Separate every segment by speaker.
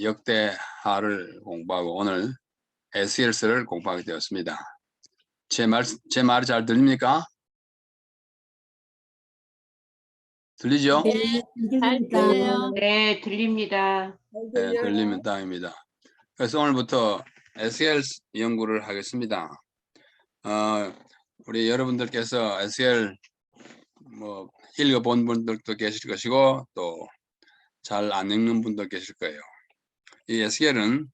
Speaker 1: 역대하를 공부하고 오늘 에스겔서를 공부하게 되었습니다. 제 말이 잘 들립니까? 들리죠?
Speaker 2: 네, 잘 들려요.
Speaker 3: 네, 들립니다.
Speaker 1: 네, 들리면 다행입니다. 그래서 오늘부터 에스겔 연구를 하겠습니다. 우리 여러분들께서 에스겔 읽어본 분들도 계실 것이고 또 잘 안 읽는 분도 계실 거예요. 이 에스겔은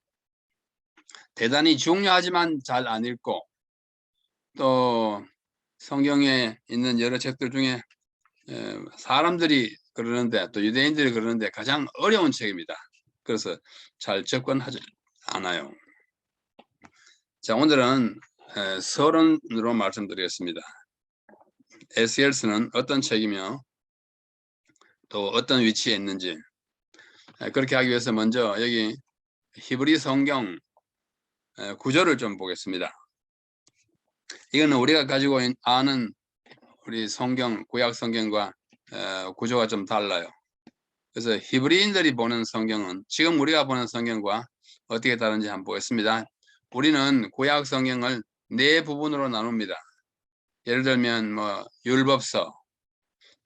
Speaker 1: 대단히 중요하지만 잘 안 읽고 또 성경에 있는 여러 책들 중에 사람들이 그러는데 또 유대인들이 그러는데 가장 어려운 책입니다. 그래서 잘 접근하지 않아요. 자, 오늘은 서론으로 말씀드리겠습니다. 에스겔서는 어떤 책이며 또 어떤 위치에 있는지 그렇게 하기 위해서 먼저 여기 히브리 성경 구조를 좀 보겠습니다. 이거는 우리가 가지고 아는 우리 성경, 구약 성경과 구조가 좀 달라요. 그래서 히브리인들이 보는 성경은 지금 우리가 보는 성경과 어떻게 다른지 한번 보겠습니다. 우리는 구약 성경을 네 부분으로 나눕니다. 예를 들면 율법서,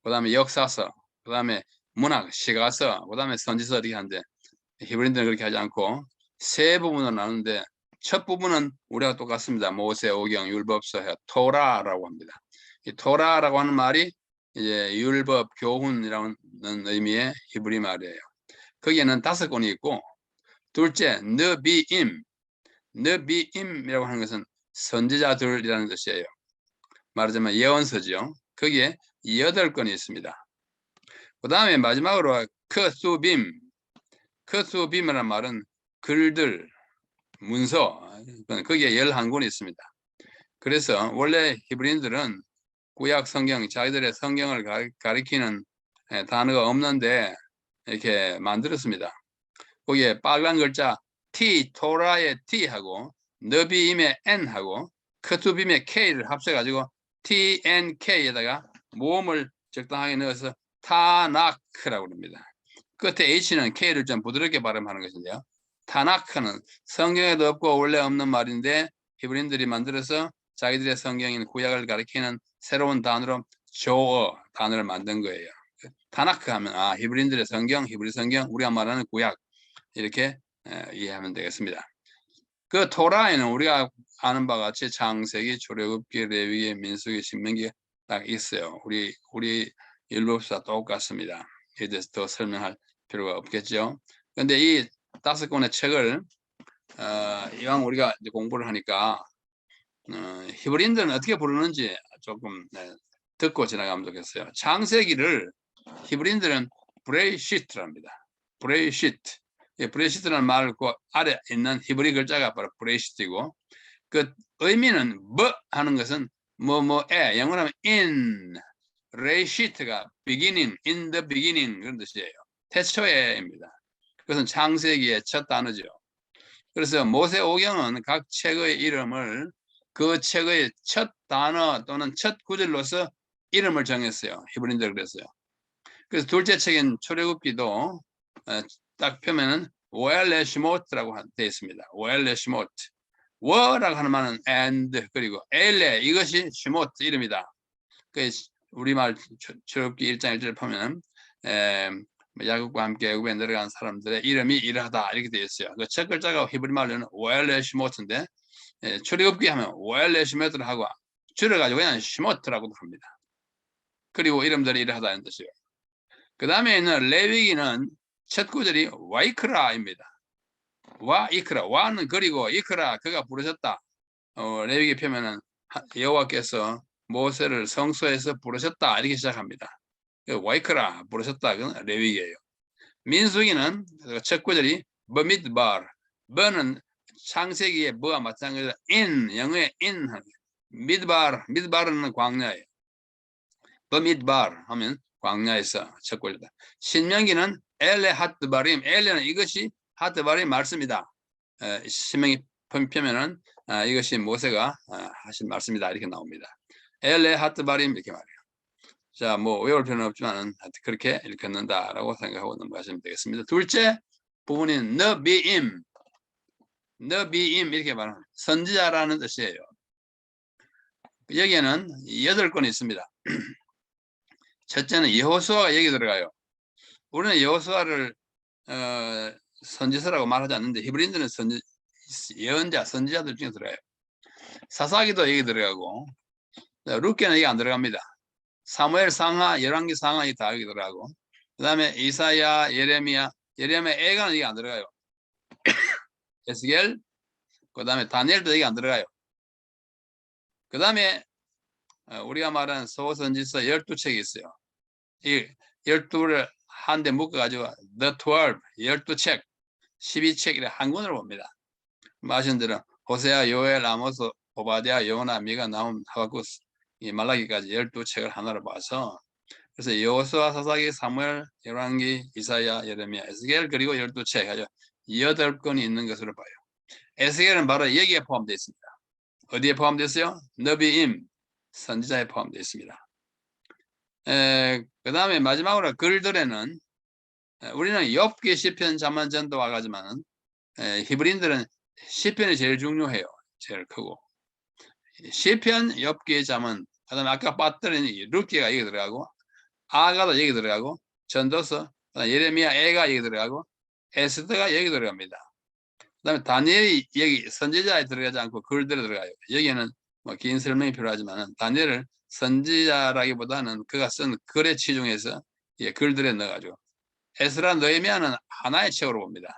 Speaker 1: 그 다음에 역사서, 그 다음에 문학, 시가서, 그 다음에 선지서 이렇게 하는데 히브리인들은 그렇게 하지 않고 세 부분으로 나누는데 첫 부분은 우리가 똑같습니다. 모세, 오경, 율법서, 토라라고 합니다. 이 토라라고 하는 말이 이제 율법, 교훈이라는 의미의 히브리 말이에요. 거기에는 5권이 있고 둘째, 느비임이라고 하는 것은 선지자들이라는 뜻이에요. 말하자면 예언서죠. 거기에 8권이 있습니다. 그 다음에 마지막으로 크수빔이라는 말은 글들, 문서, 거기에 11권이 있습니다. 그래서 원래 히브리인들은 구약 성경, 자기들의 성경을 가리키는 단어가 없는데 이렇게 만들었습니다. 거기에 빨간 글자 T, 토라의 T하고 너비임의 N하고 크투빔의 K를 합쳐가지고 TNK에다가 모음을 적당하게 넣어서 타나크라고 합니다. 끝에 H는 K를 좀 부드럽게 발음하는 것인데요. 타나크는 성경에도 없고 원래 없는 말인데 히브리인들이 만들어서 자기들의 성경인 구약을 가리키는 새로운 단어로 조어 단어를 만든 거예요. 타나크 하면 히브리인들의 성경, 히브리 성경, 우리가 말하는 구약 이렇게 이해하면 되겠습니다. 그 토라에는 우리가 아는 바와 같이 창세기, 출애굽기, 레위기, 민수기, 신명기 딱 있어요. 우리 율법사 똑같습니다. 이에 대해서 더 설명할 필요가 없겠죠. 그런데 이 5권의 책을 이왕 우리가 이제 공부를 하니까 히브리인들은 어떻게 부르는지 조금 듣고 지나가면 좋겠어요. 창세기를 히브리인들은 브레이시트랍니다. 브레이시트. 브레이시트라는 말 그 아래 있는 히브리 글자가 바로 브레이시트이고 그 의미는 하는 것은 뭐뭐에 영어로 하면 in 레이시트가 beginning, in the beginning 그런 뜻이에요. 태초에입니다. 그것은 창세기의 첫 단어죠. 그래서 모세오경은 각 책의 이름을 그 책의 첫 단어 또는 첫 구절로서 이름을 정했어요. 히브리인들 그랬어요. 그래서 둘째 책인 출애굽기도 딱 펴면은 오엘레시모트라고 되어 있습니다. 오엘레시모트. 워라고 하는 말은 and 그리고 엘레 이것이 시모트 이름이다. 그 우리말 출애굽기 1장 1절을 보면 야곱과 함께 애굽에 내려간 사람들의 이름이 이러하다 이렇게 되어 있어요. 그 첫 글자가 히브리 말로는 오엘레시모트인데 출애굽기 하면 오엘레시모트를 하고 줄여가지고 그냥 시모트라고도 합니다. 그리고 이름들이 이러하다는 뜻이에요. 그 다음에 있는 레위기는 첫 구절이 와이크라입니다. 와이크라, 와는 그리고 이크라 그가 부르셨다. 레위기 펴면은 여호와께서 모세를 성소에서 부르셨다 이렇게 시작합니다. 와이크라 부르셨다 그건 레위기예요. 민수기는 첫 구절이 버미드바르, 버는 창세기의 버와 마찬가지로 in 영어의 in 미드바르는 광야예요. 버미드바르 하면 광야에서 첫 구절이다. 신명기는 엘레 하트바림, 엘레는 이것이 하트바림 말씀이다. 신명기 펴면은 이것이 모세가 하신 말씀이다 이렇게 나옵니다. 엘레 하트바림 이렇게 말해요. 자, 외울 필요는 없지만 그렇게 읽혔는다라고 생각하고 넘어가시면 되겠습니다. 둘째, 부분인 너비임, 너비임 이렇게 말하는 선지자라는 뜻이에요. 여기에는 8권이 있습니다. 첫째는 여호수아가 여기 들어가요. 우리는 여호수아를 선지서라고 말하지 않는데 히브리인들은 예언자, 선지자들 중에 들어가요. 사사기도 여기 들어가고 룻기는 여기 안 들어갑니다. 사무엘 상하, 열왕기 상하 다 여기 들어가고 그 다음에 이사야, 예레미야 애가는 여기 안 들어가요. 에스겔, 그 다음에 다니엘도 여기 안 들어가요. 그 다음에 우리가 말하는 소선지서 12책이 있어요. 이 12를 한데 묶어가지고 The 12, 12책, 12책 이렇게 한 권으로 봅니다. 말씀 대로 호세아, 요엘, 아모스, 오바댜, 요나, 미가, 나훔, 하박국, 이 말라기까지 12책을 하나로 봐서 그래서 여호수아, 사사기, 사무엘, 열왕기, 이사야, 예레미야, 에스겔 그리고 12책 아주 8권이 있는 것으로 봐요. 에스겔은 바로 여기에 포함되어 있습니다. 어디에 포함되어 있어요? 너비임, 선지자에 포함되어 있습니다. 그 다음에 마지막으로 글들에는 우리는 욥기, 시편, 잠언, 전도와 가지만 히브리인들은 시편이 제일 중요해요. 제일 크고 시편, 욥기, 잠언, 그다음에 아까 봤더니 룻기가 여기 들어가고 아가도 여기 들어가고 전도서, 예레미야, 애가 여기 들어가고 에스더가 여기 들어갑니다. 그다음에 다니엘이 여기 선지자에 들어가지 않고 글들에 들어가요. 여기에는 뭐 긴 설명이 필요하지만 다니엘을 선지자라기보다는 그가 쓴 글에 치중해서 글들에 넣어가지고 에스라, 느헤미야는 하나의 책으로 봅니다.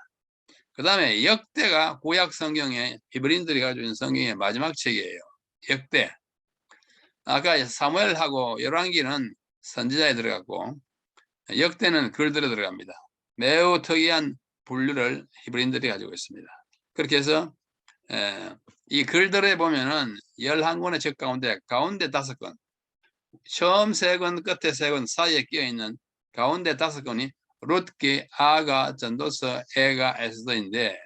Speaker 1: 그 다음에 역대가 구약 성경에 히브리인들이 가지고 있는 성경의 마지막 책이에요. 역대. 아까 사무엘하고 열왕기는 선지자에 들어갔고 역대는 글들에 들어갑니다. 매우 특이한 분류를 히브리인들이 가지고 있습니다. 그렇게 해서 이 글들에 보면은 11권의 책 가운데 5권, 처음 3권, 끝에 3권 사이에 끼어있는 가운데 5권이 룻기, 아가, 전도서, 애가, 에스더인데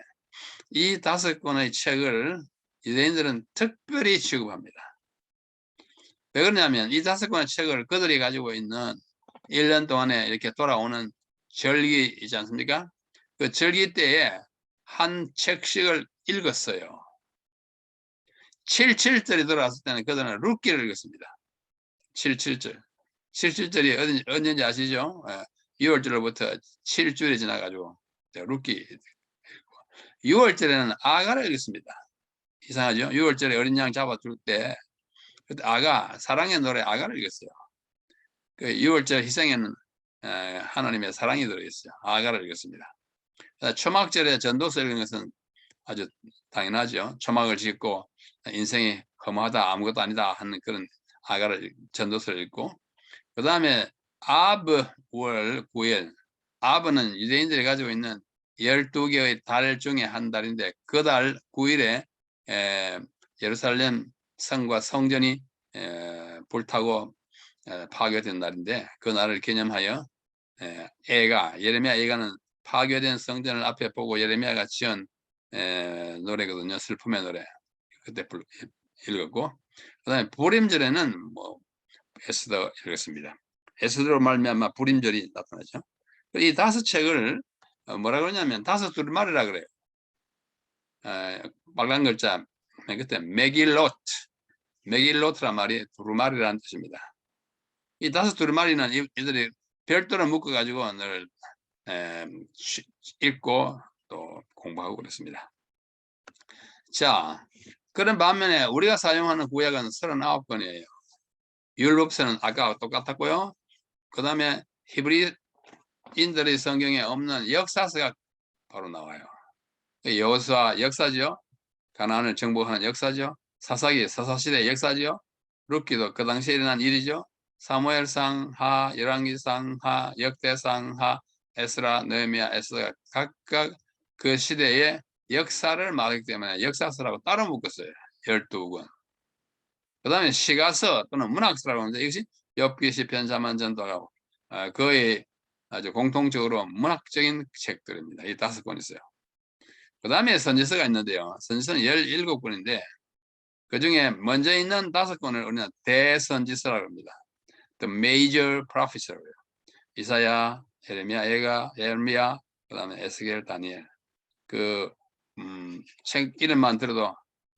Speaker 1: 이 5권의 책을 유대인들은 특별히 취급합니다. 왜 그러냐면 이 5권의 책을 그들이 가지고 있는 1년 동안에 이렇게 돌아오는 절기 있지 않습니까? 그 절기 때에 한 책씩을 읽었어요. 77절이 들어왔을 때는 그들은 룻기를 읽었습니다. 77절. 77절이 언제인지 아시죠? 6월절로부터 7주일이 지나가지고 룻기. 6월절에는 아가를 읽었습니다. 이상하죠? 6월절에 어린 양 잡아줄 때 그때 아가, 사랑의 노래 아가를 읽었어요. 그 6월절 희생에는 하나님의 사랑이 들어있어요. 아가를 읽었습니다. 초막절에 전도서 읽은 것은 아주 당연하죠. 초막을 짓고 인생이 허무하다, 아무것도 아니다 하는 그런 아가를 전도서를 읽고 그 다음에 아브 월 9일, 아브는 유대인들이 가지고 있는 12개의 달 중에 한 달인데 그 달 9일에 예루살렘 성과 성전이 불타고 파괴된 날인데 그 날을 기념하여 예레미야 애가는 파괴된 성전을 앞에 보고 예레미야가 지은 노래거든요. 슬픔의 노래. 그때 읽었고 그 다음에 부림절에는 뭐 에스더 읽었습니다. 에스더로 말미암아 부림절이 나타나죠. 이 5책을 뭐라 그러냐면 5 두루마리라 그래요. 빨간 글자 맨 끝에 메길로트란 말이 두루마리라는 뜻입니다. 이 5 두루마리는 이들이 별도로 묶어가지고 늘 읽고 또 공부하고 그랬습니다. 자, 그런 반면에 우리가 사용하는 구약은 39권이에요. 율법서는 아까 똑같았고요. 그 다음에 히브리인들의 성경에 없는 역사서가 바로 나와요. 여호수아 역사죠. 가나안을 정복하는 역사죠. 사사기 사사시대 역사죠. 룻기도 그 당시에 일어난 일이죠. 사무엘상하, 열왕기상하, 역대상하, 에스라, 느헤미야, 에스더가 각각 그 시대의 역사를 말하기 때문에 역사서라고 따로 묶었어요. 12권. 그 다음에 시가서 또는 문학서라고 하는데 이것이 욥기, 시편, 잠언, 전도가 거의 아주 공통적으로 문학적인 책들입니다. 이 5권 있어요. 그 다음에 선지서가 있는데요. 선지서는 17권인데 그 중에 먼저 있는 5권을 우리는 대선지서라고 합니다. The Major Prophets라고 해요. 이사야, 예레미야, 애가, 예레미야, 그다음에 에스겔, 다니엘. 책 이름만 들어도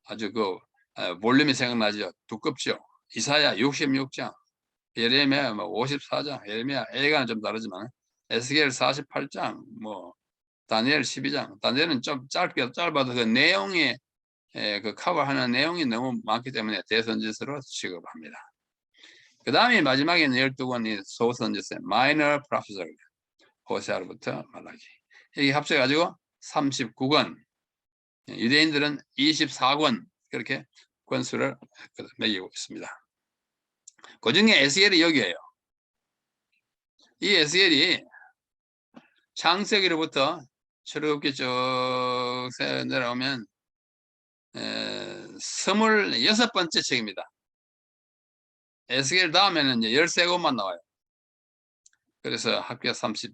Speaker 1: 아주 볼륨이 생각나죠. 두껍죠. 이사야 66장, 예레미야 54장, 예레미야 A가는 좀 다르지만 에스겔 48장, 다니엘 12장. 다니엘은 좀 짧아도 그 내용이 그 커버하는 내용이 너무 많기 때문에 대선지서로 취급합니다. 그 다음에 마지막에는 12권이 소선지서, 마이너 프로페서, 호세아로부터 말라기. 이게 합쳐가지고 39권, 유대인들은 24권, 그렇게 권수를 매기고 있습니다. 그 중에 에스겔이 여기에요. 이 에스겔이 창세기로부터 출애굽기 쭉 내려오면 26번째 책입니다. 에스겔 다음에는 이제 13권만 나와요. 그래서 합계 30.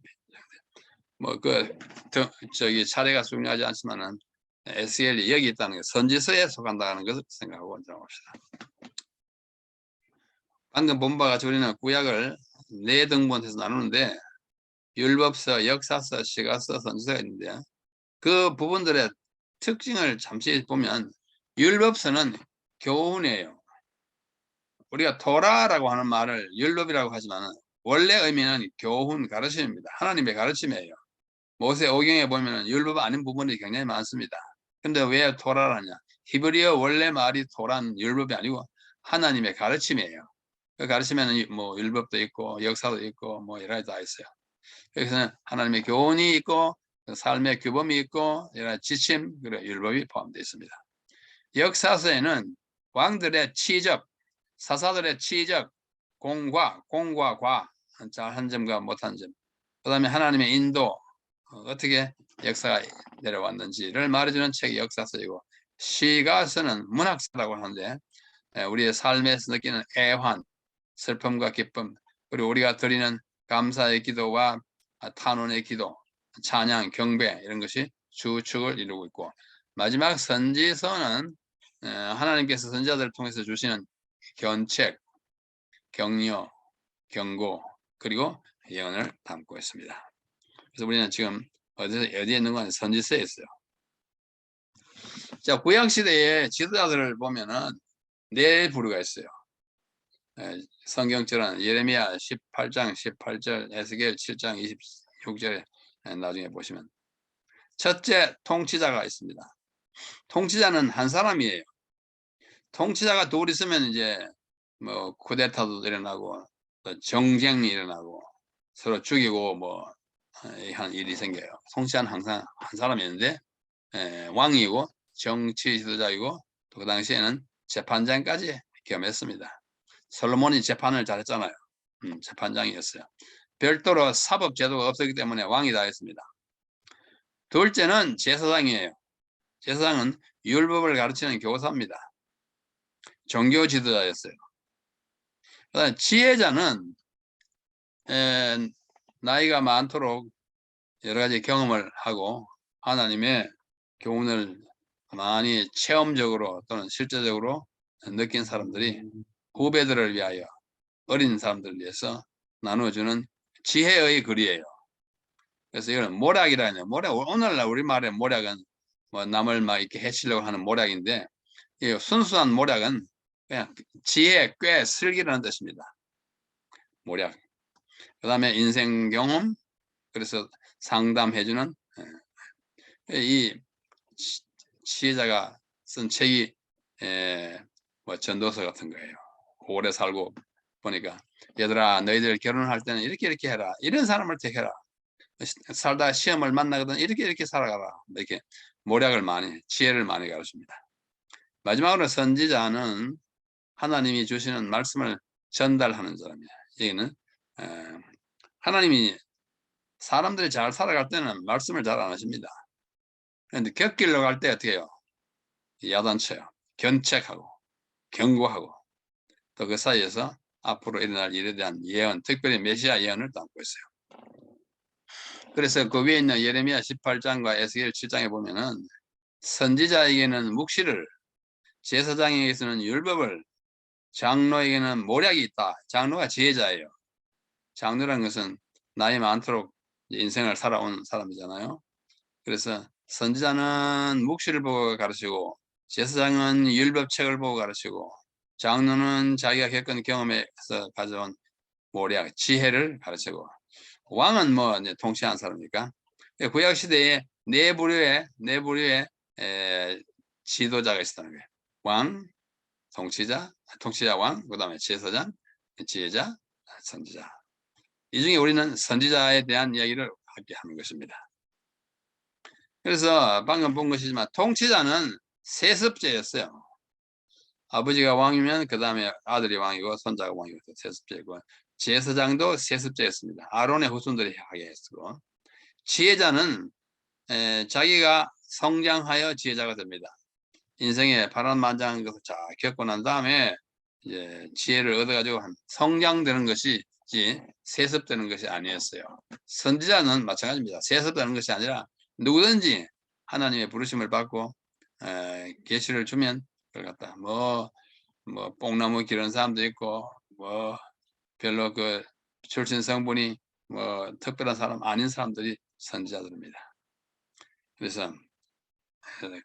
Speaker 1: 차례가 중요하지 않지만은 에스겔이 여기 있다는 게 선지서에 속한다는 것을 생각하고 들어봅시다. 방금 본 바와 같이 우리는 구약을 4등분해서 나누는데 율법서, 역사서, 시가서, 선지서가 있는데 그 부분들의 특징을 잠시 보면 율법서는 교훈이에요. 우리가 토라라고 하는 말을 율법이라고 하지만 원래 의미는 교훈, 가르침입니다. 하나님의 가르침이에요. 모세오경에 보면 율법 아닌 부분이 굉장히 많습니다. 근데 왜 토라라냐? 히브리어 원래 말이 토라는 율법이 아니고 하나님의 가르침이에요. 그 가르침에는 율법도 있고 역사도 있고 여러 가지 다 있어요. 여기서는 하나님의 교훈이 있고 삶의 규범이 있고 여러 가지 지침, 그리고 율법이 포함되어 있습니다. 역사서에는 왕들의 치적, 사사들의 치적, 공과 과, 잘한 점과 못한 점, 그 다음에 하나님의 인도, 어떻게 역사가 내려왔는지를 말해주는 책이 역사서이고, 시가서는 문학서라고 하는데 우리의 삶에서 느끼는 애환, 슬픔과 기쁨, 그리고 우리가 드리는 감사의 기도와 탄원의 기도, 찬양, 경배 이런 것이 주축을 이루고 있고, 마지막 선지서는 하나님께서 선지자들을 통해서 주시는 견책, 격려, 경고, 그리고 예언을 담고 있습니다. 그래서 우리는 지금 어디에 있는 건 선지서에 있어요. 자, 구약시대의 지도자들을 보면은 4부류가 있어요. 성경처럼 예레미야 18장 18절, 에스겔 7장 26절에 나중에 보시면 첫째, 통치자가 있습니다. 통치자는 한 사람이에요. 통치자가 둘 있으면 이제 쿠데타도 일어나고 정쟁이 일어나고 서로 죽이고 한 일이 생겨요. 통치자는 항상 한 사람이었는데 왕이고 정치 지도자이고 또 그 당시에는 재판장까지 겸했습니다. 솔로몬이 재판을 잘했잖아요. 재판장이었어요. 별도로 사법 제도가 없었기 때문에 왕이 다 했습니다. 둘째는 제사장이에요. 제사장은 율법을 가르치는 교사입니다. 종교 지도자였어요. 그다음에 지혜자는 나이가 많도록 여러 가지 경험을 하고 하나님의 교훈을 많이 체험적으로 또는 실제적으로 느낀 사람들이 후배들을 위하여, 어린 사람들을 위해서 나누어주는 지혜의 글이에요. 그래서 이건 모략이라 해요. 오늘날 우리말의 모략은 남을 이렇게 해치려고 하는 모략인데, 이 순수한 모략은 그냥 지혜, 꽤, 슬기라는 뜻입니다. 모략. 그 다음에 인생 경험, 그래서 상담해주는, 이 지혜자가 쓴 책이 전도서 같은 거예요. 오래 살고 보니까, 얘들아 너희들 결혼할 때는 이렇게 해라, 이런 사람을 택해라, 살다 시험을 만나거든 이렇게 살아가라, 이렇게 모략을 지혜를 많이 가르칩니다. 마지막으로 선지자는 하나님이 주시는 말씀을 전달하는 사람이에요. 여기는 하나님이 사람들이 잘 살아갈 때는 말씀을 잘 안 하십니다. 그런데 곁길로 갈 때 어떻게 해요? 야단쳐요. 견책하고 경고하고, 또 그 사이에서 앞으로 일어날 일에 대한 예언, 특별히 메시아 예언을 담고 있어요. 그래서 그 위에 있는 예레미야 18장과 에스겔 7장에 보면은 선지자에게는 묵시를, 제사장에게서는 율법을, 장로에게는 모략이 있다. 장로가 지혜자예요. 장로라는 것은 나이 많도록 인생을 살아온 사람이잖아요. 그래서 선지자는 묵시를 보고 가르치고, 제사장은 율법책을 보고 가르치고, 장로는 자기가 겪은 경험에서 가져온 모략, 지혜를 가르치고, 왕은 뭐 이제 통치한 사람이니까. 구약 시대에 네 부류의 지도자가 있었다는 거예요. 왕, 통치자 왕, 그다음에 제사장, 지혜자, 선지자. 이 중에 우리는 선지자에 대한 이야기를 함께 하는 것입니다. 그래서 방금 본 것이지만 통치자는 세습제였어요. 아버지가 왕이면 그 다음에 아들이 왕이고 손자가 왕이고 세습제고, 제사장도 세습제였습니다. 아론의 후손들이 하게 했고, 지혜자는 자기가 성장하여 지혜자가 됩니다. 인생에 파란만장한 것을 잘 겪고 난 다음에 이제 지혜를 얻어가지고 성장되는 것이지 세습되는 것이 아니었어요. 선지자는 마찬가지입니다. 세습되는 것이 아니라 누구든지 하나님의 부르심을 받고 계시를 주면 그걸 갖다 뭐 뽕나무 기른 사람도 있고, 뭐 별로 그 출신 성분이 뭐 특별한 사람 아닌 사람들이 선지자들입니다. 그래서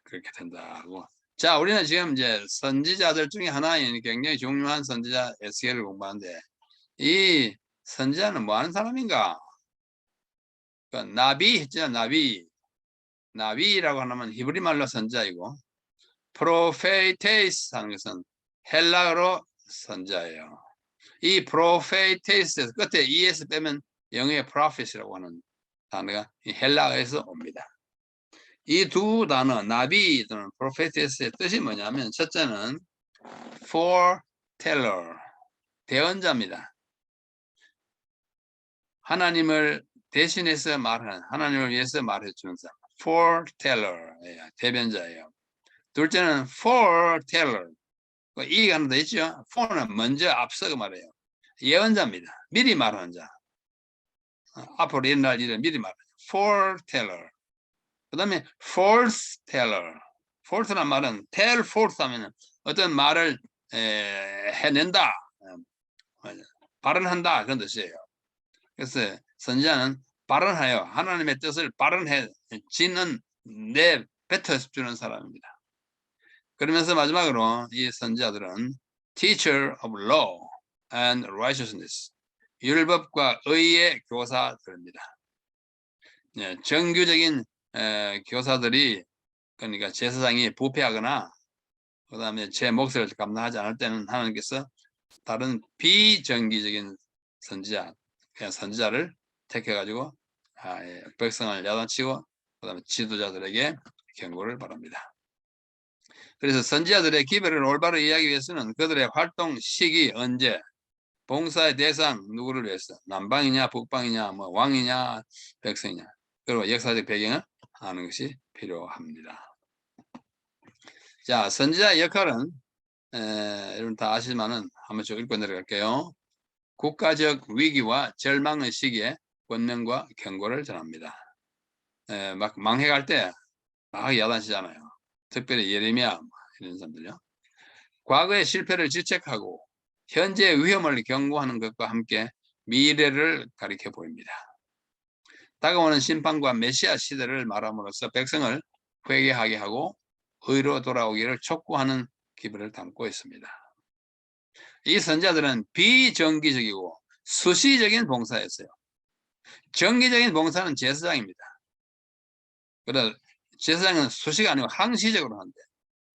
Speaker 1: 그렇게 된다고. 자, 우리는 지금 이제 선지자들 중에 하나인 굉장히 중요한 선지자 에스겔을 공부하는데, 이 선지자는 뭐 하는 사람인가? 그 나비 했잖아. 나비라고 하면 히브리 말로 선지자이고, 프로페이테이스 하는 것은 헬라어로 선지자예요. 이 프로페이테이스에서 끝에 es 빼면 영어의 prophet이라고 하는 단어가 헬라어에서 옵니다. 이 두 단어, 나비 또는 프로페티스의 뜻이 뭐냐면, 첫째는 foreteller, 대언자입니다. 하나님을 대신해서 말하는, 하나님을 위해서 말해주는 사람, foreteller, 대변자예요. 둘째는 foreteller, 이가 하나 더 있죠. fore는 먼저 앞서고 말해요. 예언자입니다. 미리 말하는 자. 앞으로 일어날 일을 미리 말해요. foreteller. 그 다음에 false teller. false란 말은 tell false 하면 어떤 말을 해낸다, 발언한다, 그런 뜻이에요. 그래서 선지자는 발언하여 하나님의 뜻을 발언해 지는 뱉어주는 사람입니다. 그러면서 마지막으로 이 선지자들은 teacher of law and righteousness, 율법과 의의 교사들입니다. 정규적인 교사들이, 그러니까 제사장이 부패하거나 그 다음에 제 몫을 감당하지 않을 때는 하나님께서 다른 비정기적인 선지자, 그냥 선지자를 택해가지고 백성을 야단치고 그 다음에 지도자들에게 경고를 바랍니다. 그래서 선지자들의 기별을 올바로 이해하기 위해서는 그들의 활동 시기, 언제, 봉사의 대상 누구를 위해서, 남방이냐 북방이냐, 뭐 왕이냐 백성이냐, 그리고 역사적 배경을 아는 것이 필요합니다. 자, 선지자의 역할은 여러분 다 아시지만은 한번 쭉 읽고 내려갈게요. 국가적 위기와 절망의 시기에 권면과 경고를 전합니다. 막 망해갈 때 막 야단치잖아요. 특별히 예레미야 이런 사람들요. 과거의 실패를 지적하고 현재의 위험을 경고하는 것과 함께 미래를 가리켜 보입니다. 다가오는 심판과 메시아 시대를 말함으로써 백성을 회개하게 하고 의로 돌아오기를 촉구하는 기별을 담고 있습니다. 이 선지자들은 비정기적이고 수시적인 봉사였어요. 정기적인 봉사는 제사장입니다. 그래서 제사장은 수시가 아니고 항시적으로 하는데,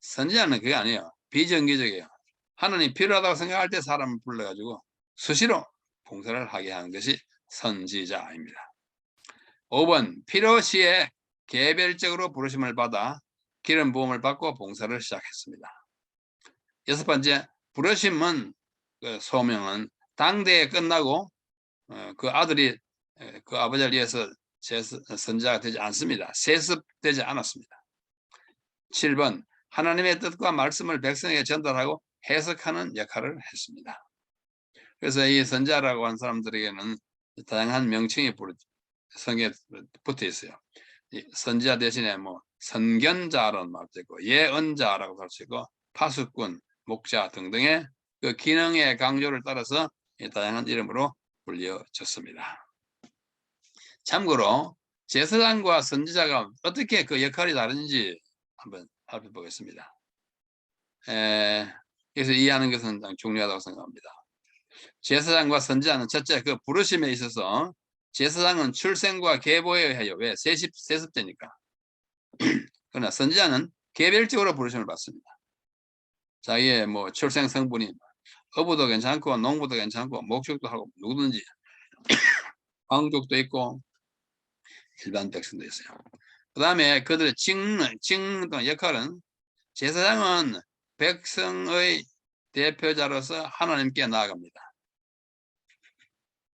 Speaker 1: 선지자는 그게 아니에요. 비정기적이에요. 하나님 필요하다고 생각할 때 사람을 불러가지고 수시로 봉사를 하게 하는 것이 선지자입니다. 5번, 필요시에 개별적으로 부르심을 받아 기름 부음을 받고 봉사를 시작했습니다. 6번째, 부르심은, 소명은 당대에 끝나고 그 아들이 그 아버지를 위해서 선지자가 되지 않습니다. 세습되지 않았습니다. 7번, 하나님의 뜻과 말씀을 백성에게 전달하고 해석하는 역할을 했습니다. 그래서 이 선지자라고 하는 사람들에게는 다양한 명칭이 성경에 붙어 있어요. 선지자 대신에 뭐 선견자라는 말도 있고, 예언자라고 할 수 있고, 파수꾼, 목자 등등의 그 기능의 강조를 따라서 다양한 이름으로 불려졌습니다. 참고로 제사장과 선지자가 어떻게 그 역할이 다른지 한번 살펴보겠습니다. 그래서 이해하는 것은 중요하다고 생각합니다. 제사장과 선지자는 첫째 그 부르심에 있어서 제사장은 출생과 계보에 의하여 왜 세습제니까. 그러나 선지자는 개별적으로 부르심을 받습니다. 자기의 뭐 출생 성분이 어부도 괜찮고 농부도 괜찮고 목축도 하고 누구든지 왕족도 있고 일반 백성도 있어요. 그 다음에 그들의 직능 역할은 제사장은 백성의 대표자로서 하나님께 나아갑니다.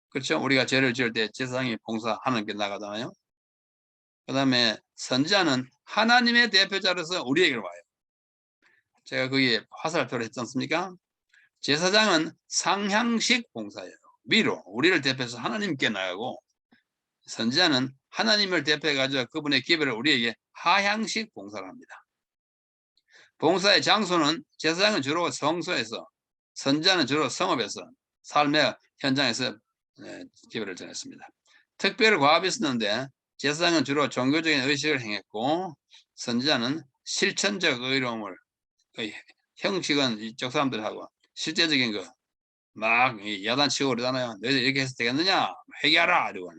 Speaker 1: 그렇죠? 우리가 죄를 지을 때 제사장이 봉사 하나님께 나가잖아요. 그 다음에 선지자는 하나님의 대표자로서 우리에게로 와요. 제가 거기에 화살표를 했지 않습니까? 제사장은 상향식 봉사예요. 위로 우리를 대표해서 하나님께 나가고, 선지자는 하나님을 대표해 가지고 그분의 기별을 우리에게 하향식 봉사를 합니다. 봉사의 장소는 제사장은 주로 성소에서, 선지자는 주로 성읍에서 삶의 현장에서 기별을 전했습니다. 특별 과업이 있었는데 제사장은 주로 종교적인 의식을 행했고, 선지자는 실천적 의로움을, 형식은 이쪽 사람들하고 실제적인 거 막 야단치고 그러잖아요. 너희들 이렇게 해서 되겠느냐? 회개하라! 이러고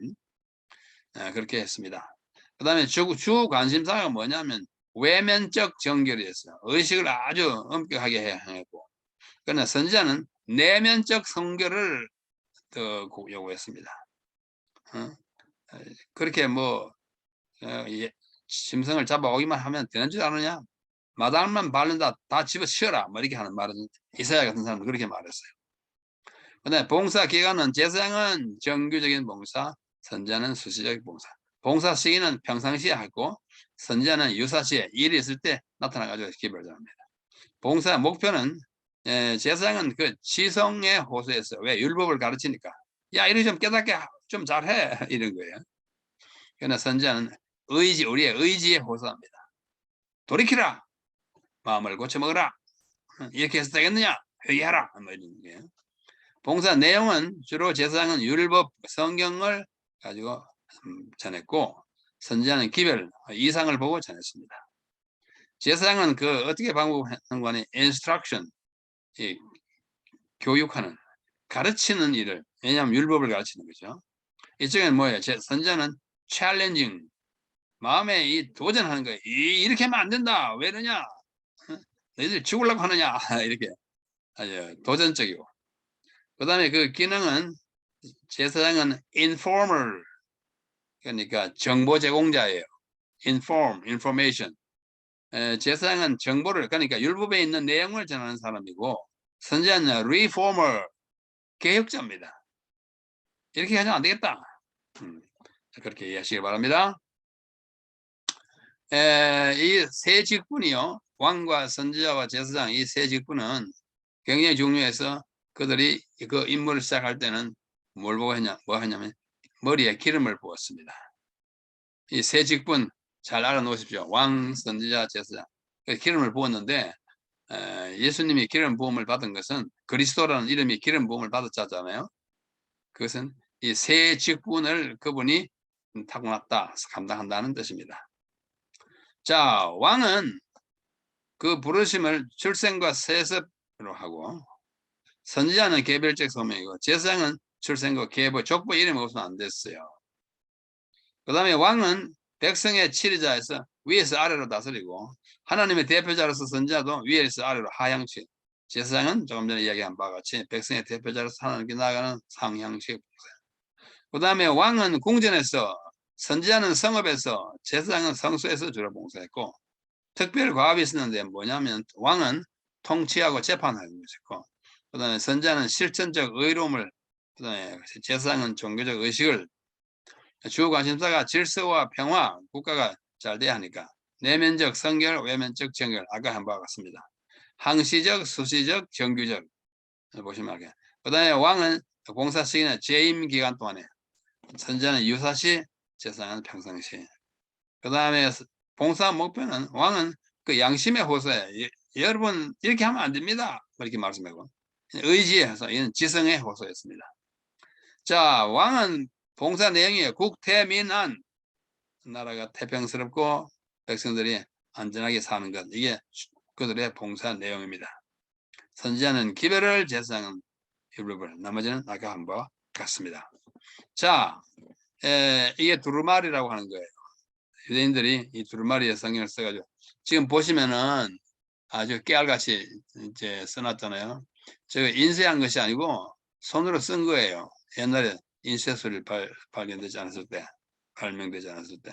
Speaker 1: 그렇게 했습니다. 그 다음에 주 관심사가 뭐냐면 외면적 정결이었어요. 의식을 아주 엄격하게 행했고, 그러나 선지자는 내면적 성결을 더 요구했습니다. 그렇게 뭐 짐승을 잡아오기만 하면 되는 줄 아느냐? 마당만 바른다 다 집어치워라! 뭐 이렇게 하는 말은 이사야 같은 사람은 그렇게 말했어요. 그다음에 봉사 기간은 제사장은 정규적인 봉사, 선지자는 수시적 봉사. 봉사 시기는 평상시에 하고 선지자는 유사시에 일이 있을 때 나타나가지고 기별전합니다. 봉사 목표는 제사장은 그 지성의 호소에서 왜 율법을 가르치니까 야 이리 좀 깨닫게 좀 잘해 이런 거예요. 그러나 선지자는 우리의 의지에 호소합니다. 돌이키라, 마음을 고쳐 먹으라, 이렇게 해서 되겠느냐, 회개하라, 뭐 이런 거예요. 봉사 내용은 주로 제사장은 율법 성경을 가지고 전했고, 선지자는 기별 이상을 보고 전했습니다. 제사장은 그 어떻게 방법하는 거니? instruction, 교육하는, 가르치는 일을, 왜냐하면 율법을 가르치는 거죠. 이쪽에는 뭐예요? 선지자는 challenging, 마음에 이 도전하는 거예요. 이렇게 하면 안 된다. 왜 그러냐? 너희들 죽으려고 하느냐? 이렇게 아주 도전적이고. 그 다음에 그 기능은 제사장은 informer, 그러니까 정보 제공자예요. information. 제사장은 정보를, 그러니까 율법에 있는 내용을 전하는 사람이고, 선지자는 reformer, 개혁자입니다. 이렇게 하면 안 되겠다. 그렇게 이해하시기 바랍니다. 이 세 직분이요, 왕과 선지자와 제사장 이 세 직분은 굉장히 중요해서 그들이 그 임무를 시작할 때는 뭘 보고 뭐 했냐면 머리에 기름을 부었습니다. 이 세 직분 잘 알아놓으십시오. 왕, 선지자, 제사장. 기름을 부었는데 예수님이 기름 부음을 받은 것은 그리스도라는 이름이 기름 부음을 받았잖아요. 그것은 이 세 직분을 그분이 타고났다, 감당한다는 뜻입니다. 자, 왕은 그 부르심을 출생과 세습으로 하고, 선지자는 개별적 소명이고, 제사장은 출생과 계보, 족보 이름이 없으면 안 됐어요. 그 다음에 왕은 백성의 치리자에서 위에서 아래로 다스리고, 하나님의 대표자로서 선지자도 위에서 아래로 하향식, 제사장은 조금 전에 이야기한 바와 같이 백성의 대표자로서 하나님께 나아가는 상향식. 그 다음에 왕은 궁전에서, 선지자는 성읍에서, 제사장은 성소에서 주로 봉사했고, 특별 과업이 있었는데 뭐냐면 왕은 통치하고 재판하는 것이고, 그 다음에 선지자는 실천적 의로움을, 그 다음에 제사장은 종교적 의식을, 주 관심사가 질서와 평화, 국가가 잘 돼야 하니까 내면적 성결, 외면적 정결, 아까 한 바와 같습니다. 항시적, 수시적, 정규적 보시면 알게. 그 다음에 왕은 봉사 시기는 재임 기간 동안에, 선지자는 유사시, 제사장은 평상시. 그 다음에 봉사 목표는 왕은 그 양심의 호소에 여러분 이렇게 하면 안 됩니다. 이렇게 말씀하고 의지에 해서 이는 지성의 호소였습니다. 자, 왕은 봉사 내용이에요. 국태민안. 나라가 태평스럽고 백성들이 안전하게 사는 것. 이게 그들의 봉사 내용입니다. 선지자는 기별을 제사장은 율법을, 나머지는 아까 한 바와 같습니다. 자, 이게 두루마리라고 하는 거예요. 유대인들이 이 두루마리의 성경을 써가지고 지금 보시면은 아주 깨알같이 이제 써놨잖아요. 제가 인쇄한 것이 아니고 손으로 쓴 거예요. 옛날에 인쇄술이 발견되지 않았을 때, 발명되지 않았을 때.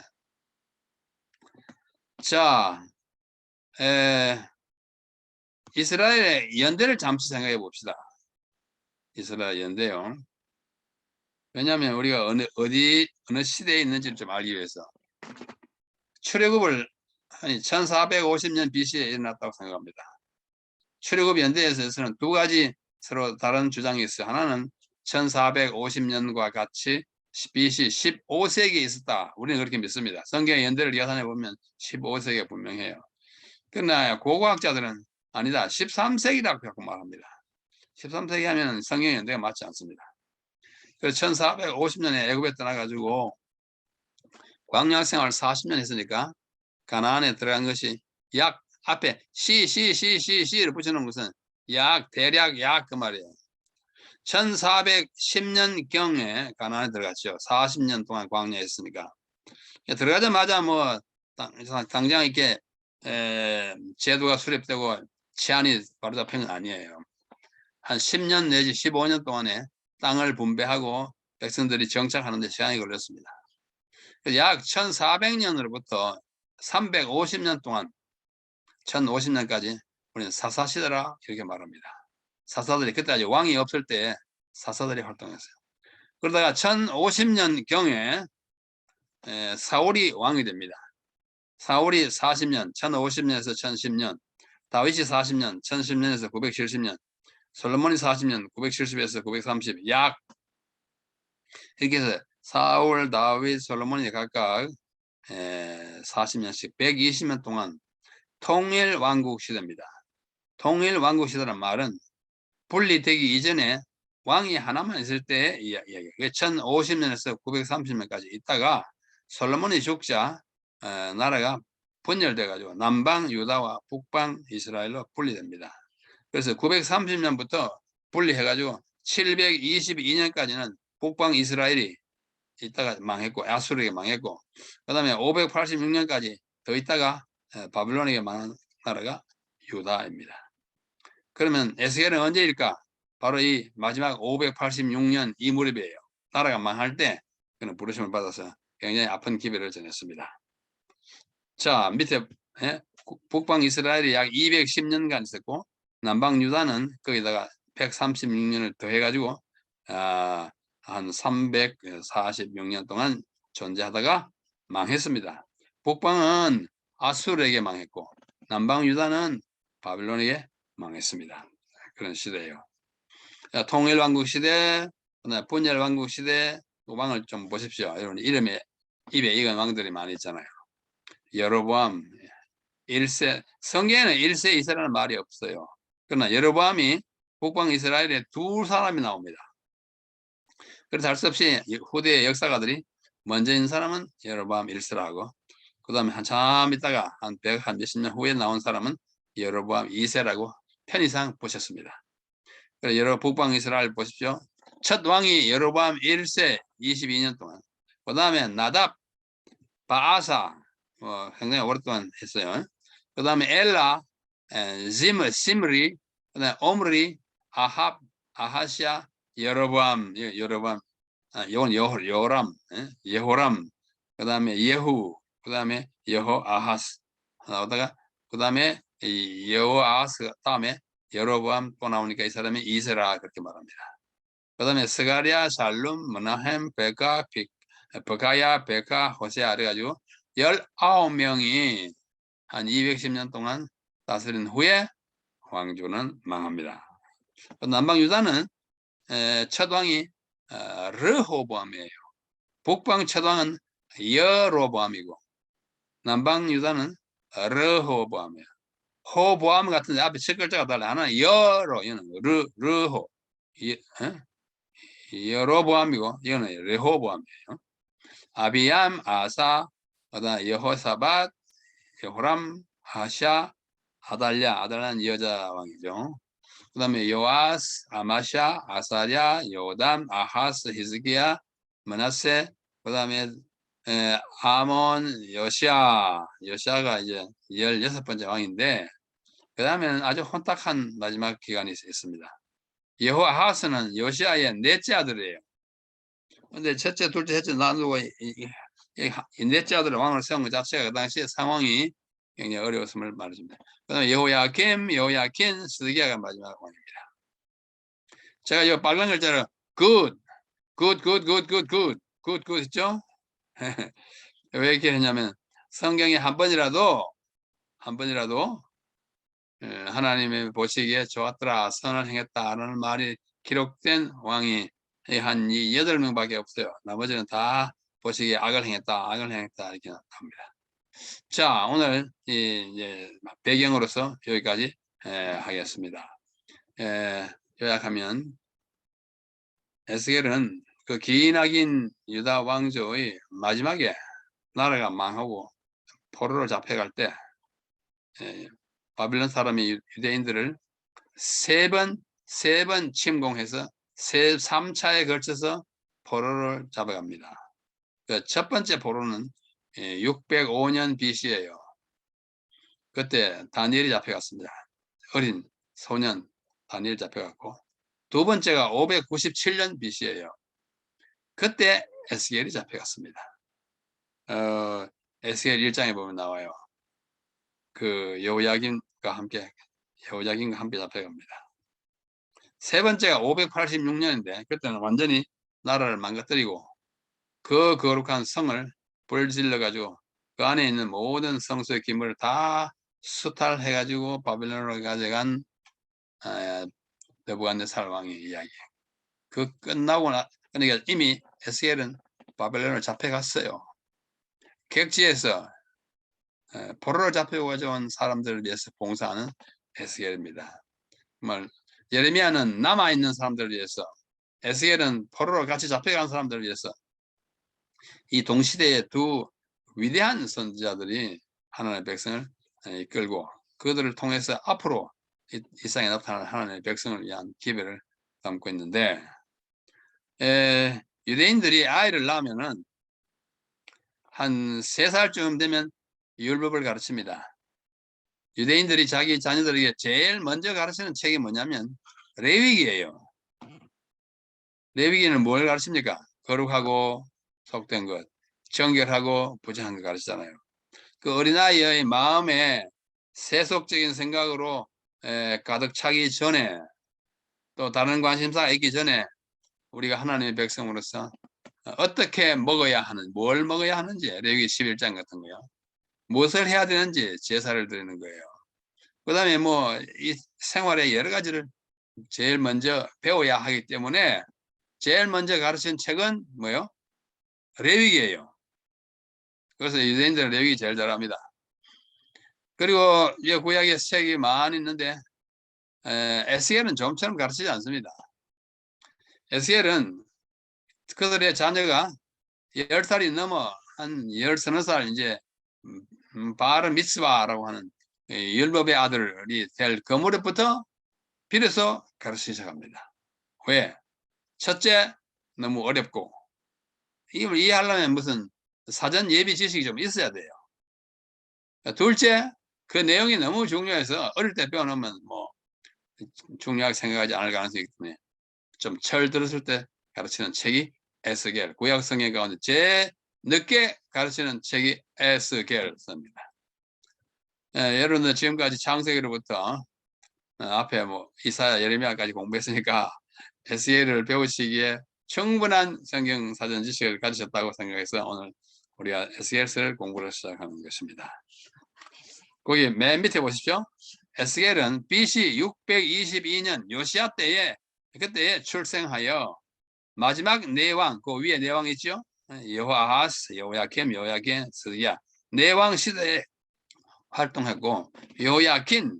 Speaker 1: 자, 이스라엘의 연대를 잠시 생각해 봅시다. 이스라엘 연대요. 왜냐하면 우리가 어느 시대에 있는지를 좀 알기 위해서. 출애굽을 1450년 BC에 일어났다고 생각합니다. 출애굽 연대에서는 두 가지 서로 다른 주장이 있어요. 하나는 1450년과 같이 BC 15세기에 있었다. 우리는 그렇게 믿습니다. 성경의 연대를 예산해 보면 15세기가 분명해요. 그러나 고고학자들은 아니다. 13세기라고 말합니다. 13세기 하면 성경의 연대가 맞지 않습니다. 그래서 1450년에 애굽에 떠나가지고 광야생활 40년 했으니까 가나안에 들어간 것이 약 앞에 시를 붙여놓은 것은 약 대략 약 그 말이에요. 1410년경에 가나안에 들어갔죠. 40년 동안 광야에 있으니까 들어가자마자 뭐 당장 이렇게 제도가 수립되고 치안이 바로 잡힌 건 아니에요. 한 10년 내지 15년 동안에 땅을 분배하고 백성들이 정착하는 데 시간이 걸렸습니다. 약 1400년으로부터 350년 동안 1050년까지 우리는 사사시대라 이렇게 말합니다. 사사들이 그때 아직 왕이 없을 때 사사들이 활동했어요. 그러다가 1050년경에 사울이 왕이 됩니다. 사울이 40년, 1050년에서 1010년, 다윗이 40년, 1010년에서 970년, 솔로몬이 40년, 970에서 930, 약 이렇게 해서 사울, 다윗, 솔로몬이 각각 40년씩 120년 동안 통일 왕국 시대입니다. 통일 왕국 시대란 말은 분리되기 이전에 왕이 하나만 있을 때 이야기예요. 1050년에서 930년까지 있다가 솔로몬이 죽자 나라가 분열돼 가지고 남방 유다와 북방 이스라엘로 분리됩니다. 그래서 930년부터 분리해 가지고 722년까지는 북방 이스라엘이 있다가 망했고 아수르에게 망했고 그다음에 586년까지 더 있다가 바빌론에게 망한 나라가 유다입니다. 그러면 에스겔은 언제일까? 바로 이 마지막 586년 이 무렵이에요. 나라가 망할 때 그는 부르심을 받아서 굉장히 아픈 기별을 전했습니다. 자, 밑에 북방 이스라엘이 약 210년간 있었고 남방 유다는 거기다가 136년을 더해가지고 한 346년 동안 존재하다가 망했습니다. 북방은 아수르에게 망했고 남방 유다는 바빌론에게 망했습니다. 그런 시대예요. 통일왕국 시대, 분열왕국 시대 왕을 좀 보십시오. 여러분 이름에 입에 익은 왕들이 많이 있잖아요. 여로보암 1세, 성경에는 1세 2세라는 말이 없어요. 그러나 여로보암이 북방 이스라엘에 두 사람이 나옵니다. 그래서 할 수 없이 후대의 역사가들이 먼저 있는 사람은 여로보암 1세라고 그 다음에 한참 있다가 한 몇십 년 후에 나온 사람은 여로보암 2세라고 편의상 보셨습니다. 그래서 여러 북방 이스라엘 보십시오. 첫 왕이 여로보암 1세 22년 동안 그 다음에 나답, 바아사 굉장히 오랫동안 했어요. 그 다음에 엘라, 심리, 그 다음에 오므리, 아합, 아하시아, 여로보암, 이건 여호람, 예호람, 그 다음에 예후, 그 다음에 여호아하스 나오다가 그 다음에 여호아하스 다음에 여로보암 또 나오니까 이 사람이 이세라 그렇게 말합니다. 그 다음에 스가랴, 샬룸, 머나헴, 베카야, 베카, 호세아 그래가지고 19명이 한 210년 동안 다스린 후에 왕조는 망합니다. 남방 유다는 첫 왕이 르호보암이에요. 북방 첫 왕은 여로보암이고 남방 유다는 르호보암이에요. 호보암 같은데 앞에 첫 글자가 달라. 하나는 여로, 르호, 여로보암이고 이거는 레호보암이에요. 아비암, 아사, 그다음 여호사밧, 여호람, 하샤, 아달랴는 여자 왕이죠. 그다음에 요아스, 아마샤, 아사랴, 요담, 아하스, 히즈기야, 므낫세, 그다음에 아몬, 여시아가 이제 16번째 왕인데 그 다음에는 아주 혼탁한 마지막 기간이 있습니다. 여호아하스는 요시아의 넷째 아들이에요. 근데 첫째, 둘째, 셋째 나누고 이 넷째 아들을 왕을 세운 것 자체가 그 당시에 상황이 굉장히 어려웠음을 말해줍니다. 그 다음에 여호야김, 여호야킨, 스드기야가 마지막 왕입니다. 제가 이 빨간 글자를 good 했죠? 왜 이렇게 했냐면 성경에 한 번이라도 하나님의 보시기에 좋았더라, 선을 행했다라는 말이 기록된 왕이 한 8명밖에 없어요. 나머지는 다 보시기에 악을 행했다 이렇게 나옵니다. 자, 오늘 이제 배경으로서 여기까지 하겠습니다. 요약하면 에스겔은 그 기나긴 유다 왕조의 마지막에 나라가 망하고 포로로 잡혀갈 때 바빌론 사람이 유대인들을 세 번 침공해서 3차에 걸쳐서 포로를 잡아갑니다. 그 첫 번째 포로는 605년 BC예요. 그때 다니엘이 잡혀갔습니다. 어린 소년 다니엘 잡혀갔고, 두 번째가 597년 BC예요. 그때 에스겔이 잡혀갔습니다. 에스겔 1장에 보면 나와요. 그 여호야김과 함께 잡혀갑니다. 세 번째가 586년인데 그때는 완전히 나라를 망가뜨리고 그 거룩한 성을 불질러 가지고 그 안에 있는 모든 성소의 기물을 다 수탈해 가지고 바빌론으로 가져간 느부갓네살 왕의 이야기. 그 끝나고 그러니까 이미 에스겔은 바벨론을 잡혀갔어요. 객지에서 포로를 잡혀가져온 사람들을 위해서 봉사하는 에스겔입니다. 정말 예레미야는 남아있는 사람들을 위해서, 에스겔은 포로로 같이 잡혀간 사람들을 위해서 이 동시대의 두 위대한 선지자들이 하나님의 백성을 이끌고 그들을 통해서 앞으로 이 세상에 나타날 하나님의 백성을 위한 기별을 담고 있는데, 유대인들이 아이를 낳으면은 한 3살쯤 되면 율법을 가르칩니다. 유대인들이 자기 자녀들에게 제일 먼저 가르치는 책이 뭐냐면 레위기예요. 레위기는 뭘 가르칩니까? 거룩하고 속된 것, 정결하고 부정한 것 가르치잖아요. 그 어린아이의 마음에 세속적인 생각으로 가득 차기 전에, 또 다른 관심사가 있기 전에 우리가 하나님의 백성으로서 어떻게 먹어야 하는지, 뭘 먹어야 하는지, 레위기 11장 같은 거요. 무엇을 해야 되는지 제사를 드리는 거예요. 그 다음에 뭐 이 생활의 여러 가지를 제일 먼저 배워야 하기 때문에 제일 먼저 가르친 책은 뭐요? 레위기예요. 그래서 유대인들은 레위기 제일 잘합니다. 그리고 이 구약의 책이 많이 있는데 에스겔은 좀처럼 가르치지 않습니다. 에스겔은 그들의 자녀가 10살이 넘어 한 13살 이제 바르 미츠바라고 하는 율법의 아들이 될 그 무렵부터 비로소 가르치기 시작합니다. 왜? 첫째, 너무 어렵고 이걸 이해하려면 무슨 사전 예비 지식이 좀 있어야 돼요. 둘째, 그 내용이 너무 중요해서 어릴 때 배워놓으면 뭐 중요하게 생각하지 않을 가능성이 있기 때문에 좀 철 들었을 때 가르치는 책이 에스겔, 구약 성경 가운데 제일 늦게 가르치는 책이 에스겔입니다. 여러분들 지금까지 창세기로부터 앞에 뭐 이사야, 예레미야까지 공부했으니까 에스겔을 배우시기에 충분한 성경 사전 지식을 가지셨다고 생각해서 오늘 우리가 에스겔서를 공부를 시작하는 것입니다. 거기 맨 밑에 보십시오. 에스겔은 BC 622년 요시야 때에 그때에 출생하여 마지막 내왕, 그 위에 내왕 있죠? 여호아하스, 여호야김, 스드기야 내왕 시대에 활동했고, 요야킨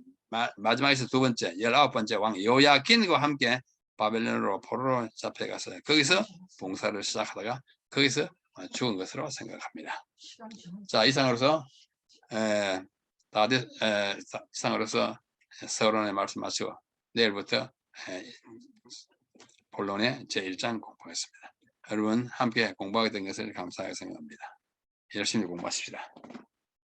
Speaker 1: 마지막에서 두 번째 19번째 왕 요야킨과 함께 바벨론으로 포로로 잡혀가서 거기서 봉사를 시작하다가 거기서 죽은 것으로 생각합니다. 자, 이상으로서 이상으로서 서론의 말씀 마치고 내일부터 본론의 제1장 공부하겠습니다. 여러분 함께 공부하게 된 것을 감사하게 생각합니다. 열심히 공부하십시다.